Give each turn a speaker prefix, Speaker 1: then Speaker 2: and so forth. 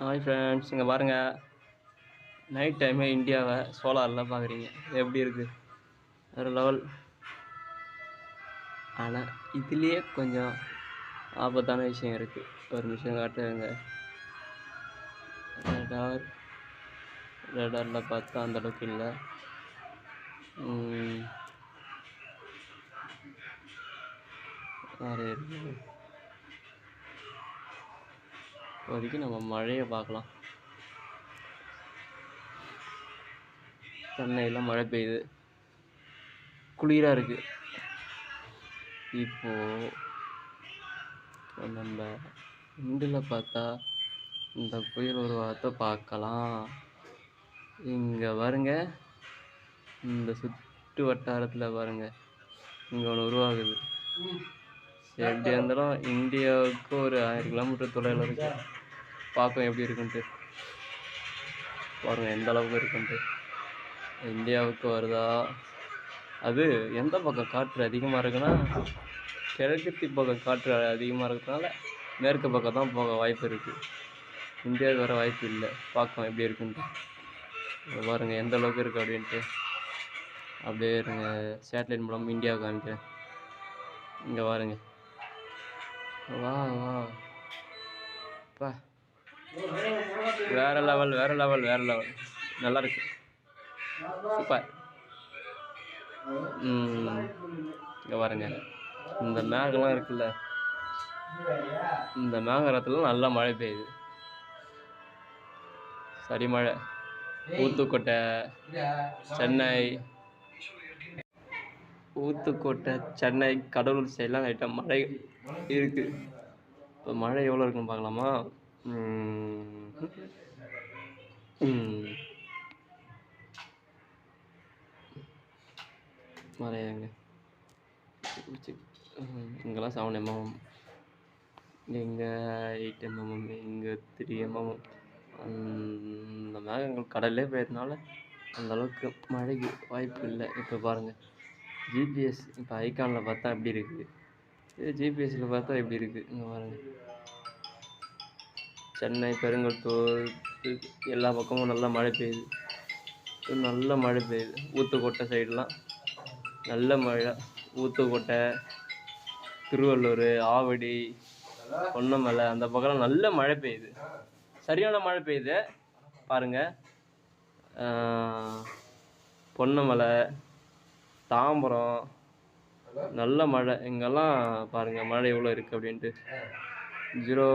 Speaker 1: Hi friends, இங்கே பாருங்கள். Night time இந்தியாவை சோலாரில் பார்க்குறீங்க. எப்படி இருக்குது? வேறு லெவல். ஆனால் இதுலேயே கொஞ்சம் ஆபத்தான விஷயம் இருக்குது. ஒரு விஷயம் காட்டுங்க. ரேடாரில் பார்த்தா அந்தளவுக்கு இல்லை. வேறு இருக்குது. இப்போதைக்கு நம்ம மழையை பார்க்கலாம். சென்னையில் மழை பெய்யுது, குளிராக இருக்குது. இப்போது நம்ம இண்டில் பார்த்தா இந்த புயல் உருவாகத்தை பார்க்கலாம். இங்கே பாருங்க, இந்த சுற்று வட்டாரத்தில் பாருங்க, இங்கே ஒன்று உருவாகுது. எப்படி இருந்தாலும் இந்தியாவுக்கு ஒரு 1000 கிலோமீட்டர் தொலைவில் இருக்கு. பார்க்கும் எப்படி இருக்குன்ட்டு பாருங்கள், எந்த அளவுக்கு இருக்குன்ட்டு. இந்தியாவுக்கு வருதா? அது எந்த பக்கம் காற்று அதிகமாக இருக்குன்னா, கிழக்கு பக்கம் காற்று அதிகமாக இருக்கிறதுனால மேற்கு பக்கம் தான் போக வாய்ப்பு இருக்குது. இந்தியாவுக்கு வர வாய்ப்பு இல்லை. பார்க்கலாம் எப்படி இருக்குன்ட்டு. பாருங்கள் எந்த அளவுக்கு இருக்குது அப்படின்ட்டு. அப்படியே இருங்க, சேட்டலைட் மூலம் இந்தியாவுக்கு காமிக்கிறேன். இங்கே பாருங்க. வா வா பா, வேறு லெவல், வேறு லெவல், வேறு லெவல். நல்லா இருக்கு, சூப்பர். இங்கே பாருங்க, இந்த மேகம்லாம் இருக்குல்ல, இந்த மேகரத்தில் நல்லா மழை பெய்யுது. சரி மழை. ஊத்துக்கோட்டை, சென்னை, கடலூர் சைட்லாம் லைட்டாக மழை இருக்குது. இப்போ மழை எவ்வளோ இருக்குன்னு பார்க்கலாமா? மழையாங்க இங்கெல்லாம் 7 mm, இங்கே 8 mm, இங்கே 3 mm. அந்த மேகங்கள் கடல்லே போயதுனால அந்தளவுக்கு மழைக்கு வாய்ப்பு இல்லை. இப்போ பாருங்கள், ஜிபிஎஸ் இப்போ ஐகானில் பார்த்தா எப்படி இருக்குது, இது ஜிபிஎஸ்சில் பார்த்தா எப்படி இருக்குது. இங்கே பாருங்கள், சென்னை, பெருங்கல்தூர் எல்லா பக்கமும் நல்லா மழை பெய்யுது. நல்ல மழை பெய்யுது. ஊத்துக்கோட்டை சைடெலாம் நல்ல மழை. ஊத்துக்கோட்டை, திருவள்ளூர், ஆவடி, பொன்னமலை அந்த பக்கம்லாம் நல்ல மழை பெய்யுது. சரியான மழை பெய்யுது பாருங்கள். பொன்னமலை, தாம்பரம் நல்ல மழை. இங்கெல்லாம் பாருங்கள் மழை எவ்வளோ இருக்குது அப்படின்ட்டு. 0